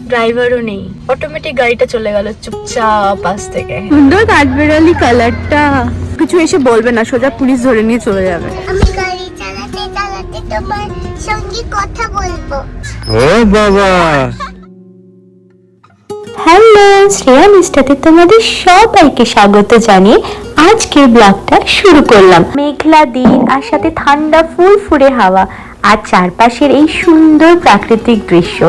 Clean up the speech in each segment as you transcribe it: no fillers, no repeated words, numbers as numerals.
ড্রাইভারও নেই, অটোমেটিক গাড়িটা চলে গেল চুপচাপ পাশ থেকে। সুন্দর কাঠবেড়ালি কালারটা। কিছু এসে বলবে না, সোজা পুলিশ ধরে নিয়ে চলে যাবে। আমি গাড়ি চালাতে চালাতে তোমার সঙ্গে কথা বলবো। ও বাবা, হ্যালো, শ্রেয়া মিস্টাতে তোমাদের সবাইকে স্বাগত জানিয়ে আজকের ব্লগটা শুরু করলাম। মেঘলা দিন আর সাথে ঠান্ডা ফুরফুরে হাওয়া আর চারপাশের এই সুন্দর প্রাকৃতিক দৃশ্য।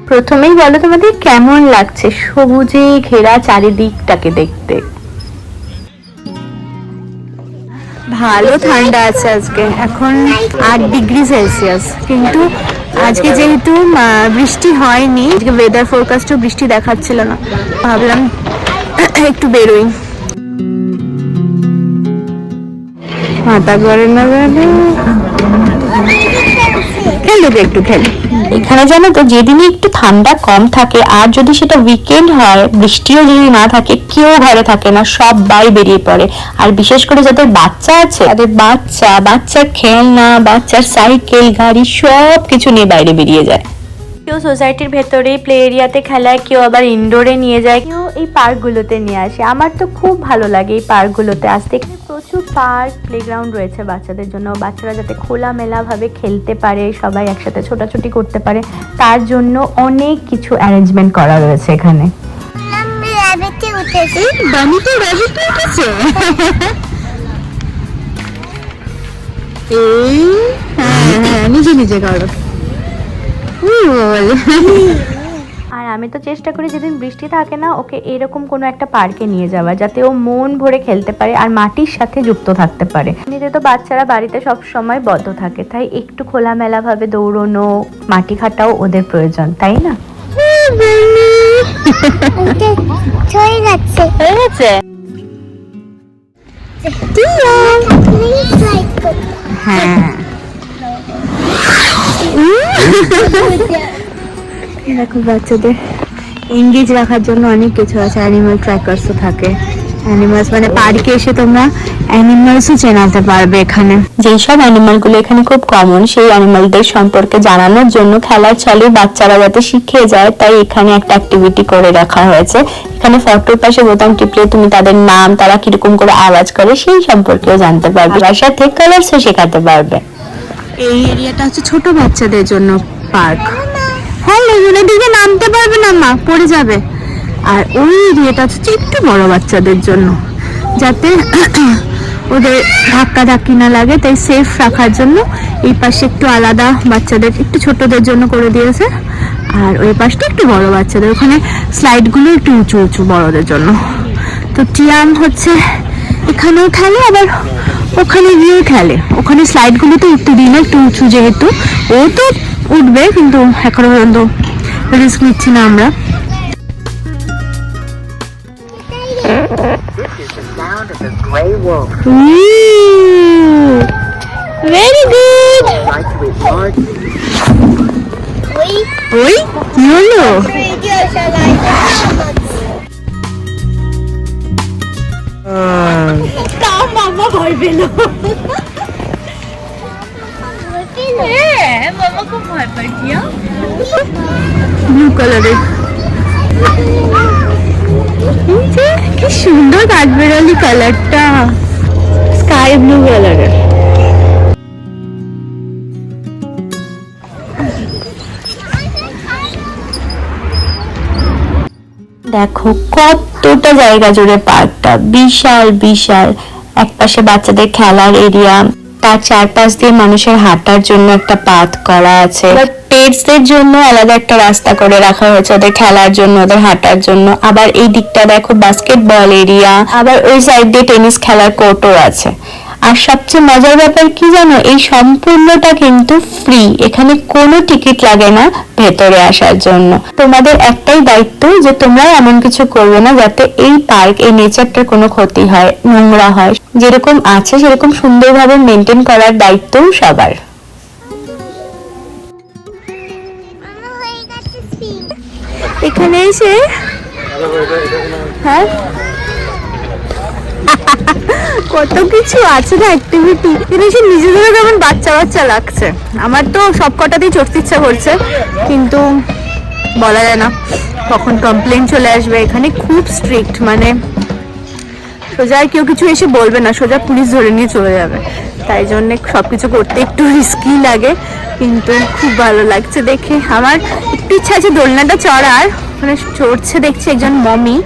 প্রথমেই বলো তোমাদের কেমন লাগছে সবুজে ঘেরা চারিদিকটাকে দেখতে? ভালো ঠান্ডা আছে আজকে, এখন 8 ডিগ্রি সেলসিয়াস। কিন্তু আজকে যেহেতু বৃষ্টি হয়নি, আজকে ওয়েদার ফোরকাস্টও বৃষ্টি দেখাচ্ছিল না, ভাবলাম একটু বেরোই। মাথা করে না খেলবে, একটু খেলে। এখানে জানো তো, যেদিনে একটু ঠান্ডা কম থাকে আর যদি সেটা উইকেন্ড হয়, বৃষ্টিও যদি না থাকে, কেউ ঘরে থাকে না, সবাই বেরিয়ে পড়ে। আর বিশেষ করে যাদের বাচ্চা আছে, তাদের বাচ্চার খেলনা, বাচ্চার সাইকেল, গাড়ি সব কিছু নিয়ে বাইরে বেরিয়ে যায়। কেউ সোসাইটির ভেতরে প্লে এরিয়াতে খেলায়, কেউ আবার ইনডোরে নিয়ে যায়, কেউ এই পার্কগুলোতে নিয়ে আসে। আমার তো খুব ভালো লাগে এই পার্কগুলোতে আসতে। প্রচুর পার্ক, প্লেগ্রাউন্ড রয়েছে বাচ্চাদের জন্য, বাচ্চারা যাতে খোলামেলা ভাবে খেলতে পারে, সবাই একসাথে ছোটাছুটি করতে পারে, তার জন্য অনেক কিছু অ্যারেঞ্জমেন্ট করা রয়েছে এখানে। আমি র্যাবিটে উঠেছি। বানিতে র্যাবিটে উঠেছে। হ্যাঁ, নিজে নিজে করো। আর আমি তো চেষ্টা করি যেদিন বৃষ্টি থাকে না, ওকে এরকম কোনো একটা পার্কে নিয়ে যাওয়া, যাতে ও মন ভরে খেলতে পারে আর মাটির সাথে যুক্ত থাকতে পারে। এমনিতে তো বাচ্চারা বাড়িতে সব সময় বদ্ধ থাকে, তাই একটু খোলামেলা ভাবে দৌড়নো, মাটি খাটাও ওদের প্রয়োজন, তাই না? হয়ে গেছে। হ্যাঁ, দেখো বাচ্চাদের এনগেজ রাখার জন্য অনেক কিছু আছে। অ্যানিমাল ট্র্যাকার্সও থাকে। অ্যানিমালস মানে পার্কে এসে তোমরা অ্যানিমালসও চেনাতে পারবে। এখানে যেই সব অ্যানিমালগুলো এখানে খুব কমন, সেই অ্যানিমালদের সম্পর্কে জানানোর জন্য খেলার ছলে বাচ্চারা যাতে শিখে যায়, তাই এখানে একটা অ্যাক্টিভিটি করে রাখা হয়েছে। এখানে ফটোর পাশে বোতাম টিপলে তুমি তাদের নাম, তারা কিরকম করে আওয়াজ করে সেই সম্পর্কেও জানতে পারবে, আর সাথে কালার্সও শেখাতে পারবে। এই এরিয়াটা হচ্ছে ছোট বাচ্চাদের জন্য পার্ক। হ্যাঁ, লেগুনের দিকে নামতে পারবে না, মা পড়ে যাবে। আর ওই এরিয়াটা হচ্ছে একটু বড় বাচ্চাদের জন্য, যাতে ওদের ধাক্কা ধাক্কি না লাগে, তাই সেফ রাখার জন্য এই পাশে একটু আলাদা বাচ্চাদের, একটু ছোটদের জন্য করে দিয়েছে। আর ওই পাশটা একটু বড় বাচ্চাদের, ওখানে স্লাইডগুলো একটু উঁচু উঁচু বড়দের জন্য। তো টিয়াম হচ্ছে এখানেও খেলে, আবার ওখানে গিয়েও খেলে। ওখানে স্লাইডগুলো তো উঠতে দিই না, একটু উঁচু যেহেতু। ও তো উঠবে, কিন্তু এখনো পর্যন্ত রিস্ক নিচ্ছি না আমরা। Very good. ওই কি হলো? মামা ভয় পেল। মামা খুব ভয় পায়। ব্লু কালারের কি সুন্দর কাঠবেড়ালি কালারটা, স্কাই ব্লু কালারের। দেখো কতটা জায়গা জুড়ে পার্কটা, বিশাল বিশাল। একপাশে বাচ্চাদের খেলার এরিয়া, তার চারপাশ দিয়ে মানুষের হাঁটার জন্য একটা পাথ করা আছে। পেটসদের জন্য আলাদা একটা রাস্তা করে রাখা হয়েছে, ওদের খেলার জন্য, ওদের হাঁটার জন্য। আবার এই দিকটা দেখো বাস্কেটবল এরিয়া, আবার ওই সাইড দিয়ে টেনিস খেলার কোর্টও আছে। আর সবচেয়ে মজার ব্যাপার কি জানো, এই সম্পূর্ণটা কিন্তু ফ্রি, এখানে কোনো টিকিট লাগে না ভেতরে আসার জন্য। তোমাদের একটাই দায়িত্ব যে তোমরা এমন কিছু করবে না যাতে এই পার্ক, এই নেচারটার কোনো ক্ষতি হয়, নোংরা হয়। যেরকম আছে সেরকম সুন্দরভাবে মেনটেন করার দায়িত্বও সবার। এখানে এসে হ্যাঁ কত কিছু আছে না অ্যাক্টিভিটি, কিন্তু সে নিজেদের কেমন বাচ্চা বাচ্চা লাগছে। আমার তো সব কটাতেই চড়তে ইচ্ছা করছে, কিন্তু বলা যায় না কখন কমপ্লেন চলে আসবে। এখানে খুব স্ট্রিক্ট, মানে সোজা আর কেউ কিছু এসে বলবে না, সোজা পুলিশ ধরে নিয়ে চলে যাবে। তাই জন্য সবকিছু করতে একটু রিস্কি লাগে, কিন্তু খুব ভালো লাগছে দেখে। আমার একটু ইচ্ছা আছে দোলনাটা চড়ার, মানে চড়ছে দেখছি একজন মমি,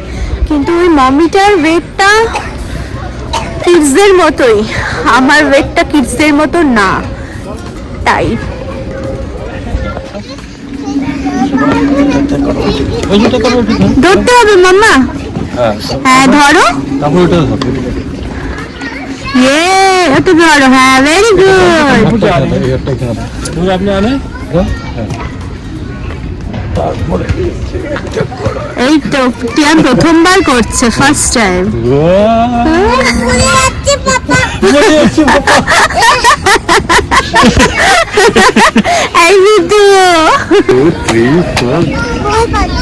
কিন্তু ওই মমিটার ওয়েটটা কিডসদের মতোই, আমার ওয়েটটা কিডসদের মতো না, তাই ধরতে হবে মাম্মা। হ্যাঁ ধরো, একটু ধরো। হ্যাঁ ভেরি গুড। এই তো টিয়ান প্রথমবার করছে, ফার্স্ট টাইম। এই ভিডিও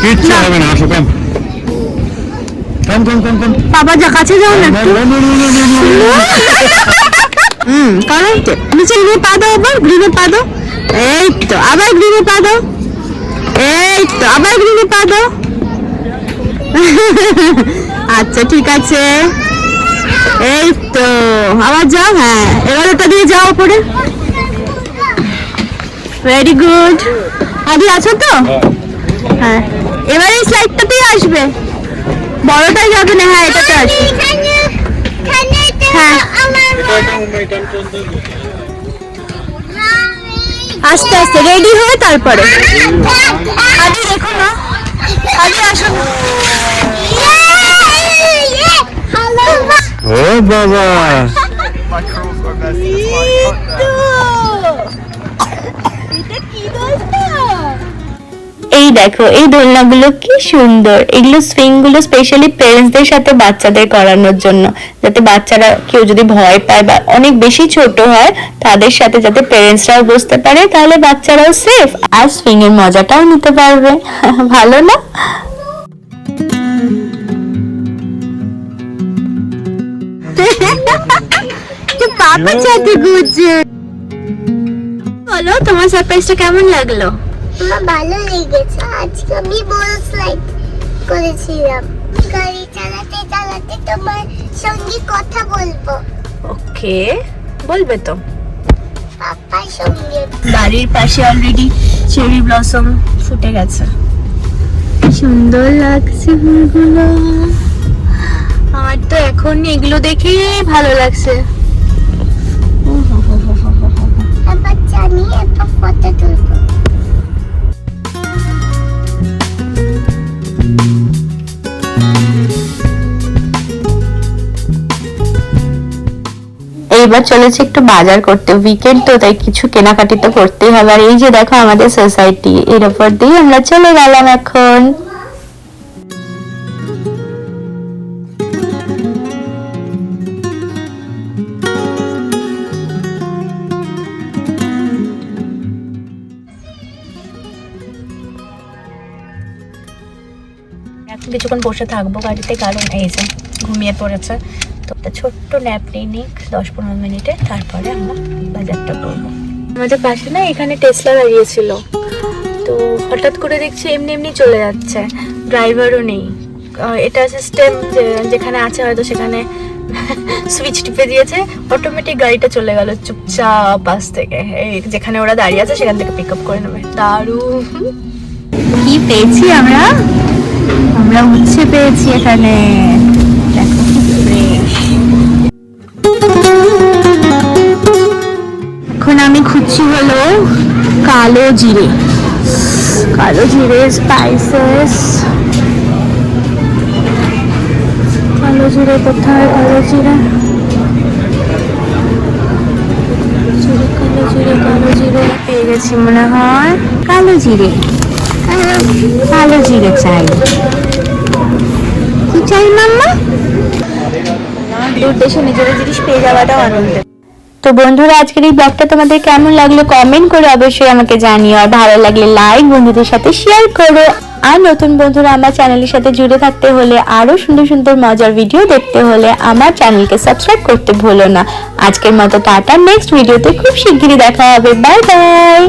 কিচ্ছু হবে না, আসো কম কম কম কম। বাবা যা কাছে যাও না একটু। কারেন্ট নিচে গ্রিনে পা দাও, আবার গ্রিনে পা দাও। এই তো আবার গ্রিনে পা দাও, এই তো আবার গ্রিনে পা দাও। আচ্ছা ঠিক আছে, এই তো আবার যাও। হ্যাঁ এবার ওটা দিয়ে যাও উপরে। Very good. আদি আছো তো? হ্যাঁ এবার এই স্লাইডটাতেই আসবে, বড়টাই যাবে না। হ্যাঁ এটাতে আসবে। হ্যাঁ আস্তে আস্তে রেডি হয়ে তারপরে। আদি দেখো না, আদি আসো না। ও বাবা, এই দেখো এই দোলনাগুলো কি সুন্দর। এগুলো সুইং গুলো স্পেশালি পেরেন্টসদের সাথে বাচ্চাদের করানোর জন্য, যাতে বাচ্চারা কেউ যদি ভয় পায় বা অনেক বেশি ছোট হয় তাদের সাথে যাতে পেরেন্টসরাও বসতে পারে, তাহলে বাচ্চারাও সেফ আর সুইং এর মজাটাও নিতে পারবে। ভালো না? পাপা চাতে গুজে বলো, তোমার সারপ্রাইজটা কেমন লাগলো? আমার ভালো লেগেছে। আজকে আমি বড় স্লাইড করেছিলাম। গাড়ি চালাতে চালাতে তোমার সঙ্গে কথা বলবো। ওকে, বলবে তো। পাপার সঙ্গে। বাড়ির পাশে অলরেডি চেরি ব্লসম ফুটে গেছে, সুন্দর লাগছে ফুলগুলো। আমার তো এখন এগুলো দেখেই ভালো লাগছে। এবার জানি একটা ফটো তুলবো। এইবার চলেছে একটু বাজার করতে, উইকেন্ড তো তাই কিছু কেনাকাটি তো করতেই হবে। আর এই যে দেখো আমাদের সোসাইটি, এর উপর দিয়ে আমরা চলে গেলাম এখন। এখন কিছুক্ষণ বসে থাকবো গাড়িতে, কারণ এই যে ঘুমিয়ে পড়েছে, তো একটা ছোট্ট ন্যাপ নিক 10-15 মিনিটে, তারপরে আমরা বাজারটা করবো। আমাদের পাশে না এখানে টেসলা দাঁড়িয়েছিল, তো হঠাৎ করে দেখছি এমনি এমনি চলে যাচ্ছে, ড্রাইভারও নেই। এটা সিস্টেম যেখানে আছে হয়তো সেখানে সুইচ টিপে দিয়েছে, অটোমেটিক গাড়িটা চলে গেল চুপচাপ পাশ থেকে, এই যেখানে ওরা দাঁড়িয়ে আছে সেখান থেকে পিক আপ করে নেবে। দারুণ। কি পেয়েছি আমরা? আমরা উচ্ছে পেয়েছি এখানে, দেখো কি ফ্রেশ। এখন আমি খুঁজছি হলো কালো জিরে, কালো জিরে স্পাইসেস। কালো জিরে কোথায়? কালো জিরে, কালো জিরে, কালো জিরে পেয়ে গেছি মনে হয়। কালো জিরে, কালো জিরে চাই। কি চাই মাম্মা? দূর দেশে নিজের জিনিস পেয়ে যাওয়াটাও আনন্দ। তো বন্ধুরা আজকের এই ব্লগটা তোমাদের কেমন লাগলো কমেন্ট করে অবশ্যই আমাকে জানিও, আর ভালো লাগলে লাইক, বন্ধুদের সাথে শেয়ার করো। আর নতুন বন্ধুরা আমার চ্যানেলের সাথে জুড়ে থাকতে হলে, আরো সুন্দর সুন্দর মজার ভিডিও দেখতে হলে আমার চ্যানেলকে সাবস্ক্রাইব করতে ভুলো না। আজকের মতো টাটা, নেক্সট ভিডিওতে খুব শিগগিরই দেখা হবে। Bye bye.